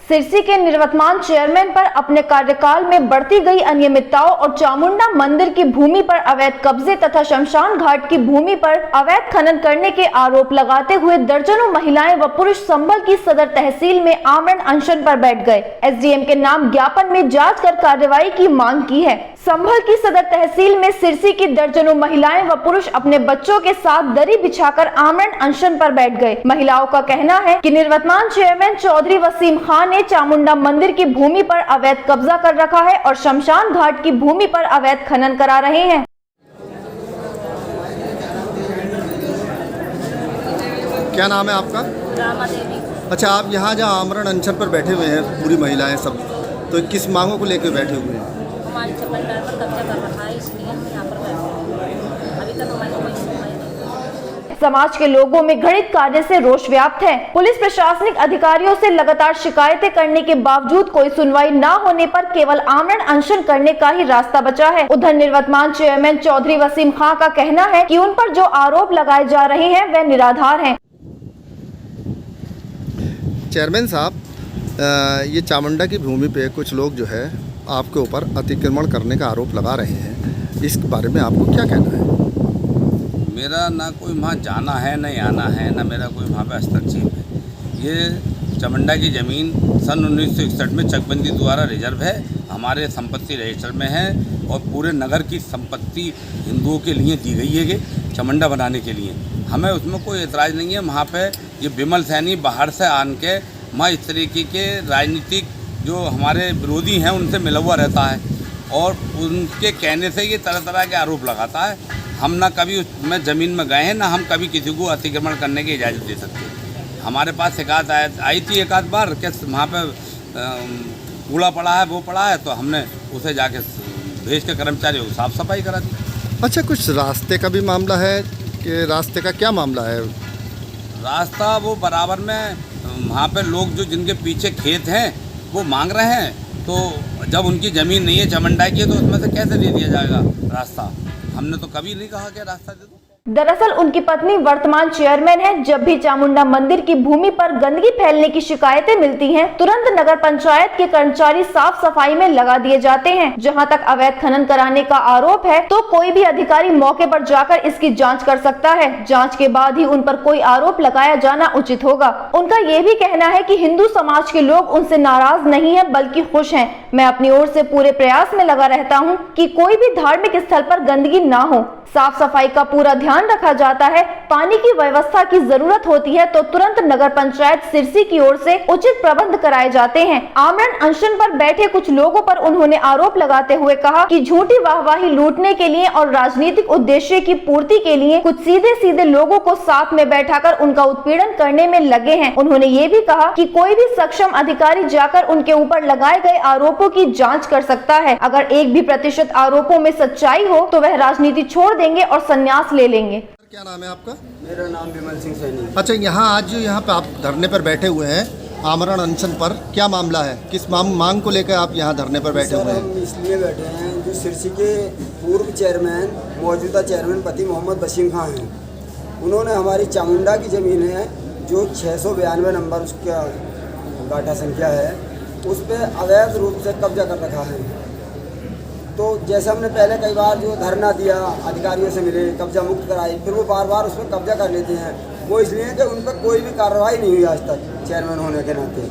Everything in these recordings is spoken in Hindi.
सिरसी के निवर्तमान चेयरमैन पर अपने कार्यकाल में बढ़ती गई अनियमितताओं और चामुंडा मंदिर की भूमि पर अवैध कब्जे तथा शमशान घाट की भूमि पर अवैध खनन करने के आरोप लगाते हुए दर्जनों महिलाएं व पुरुष संभल की सदर तहसील में आमरण अनशन पर बैठ गए। एसडीएम के नाम ज्ञापन में जांच कर कार्रवाई की मांग की है। संभल की सदर तहसील में सिरसी की दर्जनों महिलाएं व पुरुष अपने बच्चों के साथ दरी बिछाकर आमरण अनशन पर बैठ गए। महिलाओं का कहना है कि निवर्तमान चेयरमैन चौधरी वसीम खान ने चामुंडा मंदिर की भूमि पर अवैध कब्जा कर रखा है और शमशान घाट की भूमि पर अवैध खनन करा रहे हैं। क्या नाम है आपका? रामा देवी। अच्छा, आप यहाँ जहाँ आमरण अनशन पर बैठे हुए हैं पूरी महिलाएं सब, तो किस मांगों को लेकर बैठे हुए हैं? हमारे चमनदार पर कब्जा कर रखा है, इसलिए हम यहाँ पर बैठे हैं। अभी तक हमारी कोई सुनवाई नहीं। समाज के लोगों में घृणित कार्य से रोष व्याप्त है। पुलिस प्रशासनिक अधिकारियों से लगातार शिकायतें करने के बावजूद कोई सुनवाई न होने पर केवल आमरण अनशन करने का ही रास्ता बचा है। उधर निवर्तमान चेयरमैन चौधरी वसीम खान का कहना है कि उन पर जो आरोप लगाए जा रहे हैं वह निराधार हैं। चेयरमैन साहब, ये चामुंडा की भूमि पे कुछ लोग जो है आपके ऊपर अतिक्रमण करने का आरोप लगा रहे हैं, इस बारे में आपको क्या कहना है? मेरा ना कोई वहाँ जाना है न आना है, ना मेरा कोई वहाँ पे हस्तक्षेप है। ये चामुंडा की ज़मीन सन 1961 में चकबंदी द्वारा रिजर्व है, हमारे संपत्ति रजिस्टर में है और पूरे नगर की संपत्ति हिंदुओं के लिए दी गई है कि चामुंडा बनाने के लिए। हमें उसमें कोई एतराज़ नहीं है। वहाँ पे ये विमल सैनी बाहर से आन के वहाँ इस तरीके के राजनीतिक जो हमारे विरोधी हैं उनसे मिला हुआ रहता है और उनके कहने से ये तरह तरह के आरोप लगाता है। हम ना कभी उसमें ज़मीन में गए हैं, ना हम कभी किसी को अतिक्रमण करने की इजाज़त दे सकते। हमारे पास शिकायत आई थी एक आध बार कि वहाँ पे कूड़ा पड़ा है, वो पड़ा है, तो हमने उसे जाके भेज के कर्मचारियों को साफ़ सफाई करा दी। अच्छा, कुछ रास्ते का भी मामला है कि रास्ते का क्या मामला है? रास्ता वो बराबर में वहाँ पे लोग जो जिनके पीछे खेत हैं वो मांग रहे हैं, तो जब उनकी ज़मीन नहीं है चामुंडा की, तो उसमें से कैसे दे दिया जाएगा रास्ता? हमने तो कभी नहीं कहा कि रास्ता दे दो। दरअसल उनकी पत्नी वर्तमान चेयरमैन है। जब भी चामुंडा मंदिर की भूमि पर गंदगी फैलने की शिकायतें मिलती हैं, तुरंत नगर पंचायत के कर्मचारी साफ सफाई में लगा दिए जाते हैं। जहां तक अवैध खनन कराने का आरोप है, तो कोई भी अधिकारी मौके पर जाकर इसकी जांच कर सकता है। जांच के बाद ही उन पर कोई आरोप लगाया जाना उचित होगा। उनका ये भी कहना है कि हिंदू समाज के लोग उनसे नाराज नहीं है बल्कि खुश हैं। मैं अपनी ओर से पूरे प्रयास में लगा रहता हूँ कि कोई भी धार्मिक स्थल पर गंदगी ना हो। साफ सफाई का पूरा ध्यान रखा जाता है। पानी की व्यवस्था की जरूरत होती है तो तुरंत नगर पंचायत सिरसी की ओर से उचित प्रबंध कराए जाते हैं। आमरण अनशन पर बैठे कुछ लोगों पर उन्होंने आरोप लगाते हुए कहा कि झूठी वाहवाही लूटने के लिए और राजनीतिक उद्देश्य की पूर्ति के लिए कुछ सीधे सीधे लोगों को साथ में बैठाकर उनका उत्पीड़न करने में लगे हैं। उन्होंने ये भी कहा कि कोई भी सक्षम अधिकारी जाकर उनके ऊपर लगाए गए आरोपों की जाँच कर सकता है। अगर 1% आरोपों में सच्चाई हो तो वह राजनीति छोड़ देंगे और संन्यास ले लेंगे। क्या नाम है आपका? मेरा नाम विमल सिंह सैनी। अच्छा, यहाँ आज जो यहाँ पे आप धरने पर बैठे हुए हैं आमरण अनशन पर, क्या मामला है? किस मांग को लेकर आप यहाँ धरने पर बैठे हुए हैं? हम इसलिए बैठे हैं, जो सिरसी के पूर्व चेयरमैन मौजूदा चेयरमैन पति मोहम्मद वसीम खान हैं, उन्होंने हमारी चामुंडा की ज़मीन है जो 692 नंबर उसका गाठा संख्या है, उस पर अवैध रूप से कब्जा कर रखा है। तो जैसे हमने पहले कई बार जो धरना दिया, अधिकारियों से मिले, कब्जा मुक्त कराई, फिर वो बार बार उस पर कब्जा कर लेते हैं। वो इसलिए कि उन पर कोई भी कार्रवाई नहीं हुई आज तक चेयरमैन होने के नाते।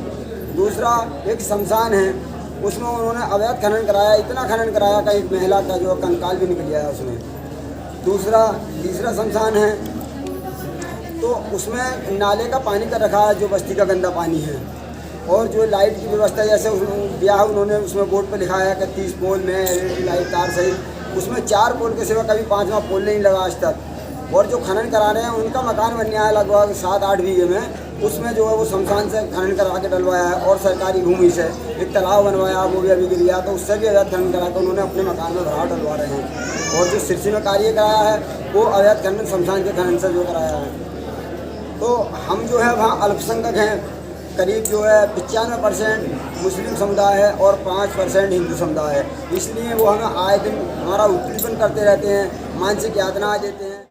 दूसरा, एक शमशान है, उसमें उन्होंने अवैध खनन कराया, इतना खनन कराया कि एक महिला का जो कंकाल भी निकल गया है उसमें। तीसरा शमशान है, तो उसमें नाले का पानी का रखा है जो बस्ती का गंदा पानी है, और जो लाइट की व्यवस्था, जैसे ब्याह उन्होंने उसमें बोर्ड पर लिखा है कि 30 पोल में लाइट तार सहित, उसमें 4 पोल के सिवा कभी 5वां पोल नहीं लगा आज तक। और जो खनन करा रहे हैं उनका मकान बनने आया लगभग 7-8 बीघे में, उसमें जो है वो शमशान से खनन करा के डलवाया है और सरकारी भूमि से एक तालाब बनवाया, वो भी अभी गिर गया, तो उससे भी अवैध खनन करा कर उन्होंने अपने मकान में भराव डलवा रहे हैं। और जो सिरसी में कार्य कराया है वो अवैध खनन शमशान के खनन से जो कराया है। तो हम जो है वहाँ अल्पसंख्यक हैं, करीब जो है 95% मुस्लिम समुदाय है और 5% हिंदू समुदाय है, इसलिए वो हमें आए दिन हमारा उत्पीड़न करते रहते हैं, मानसिक यातनाएं देते हैं।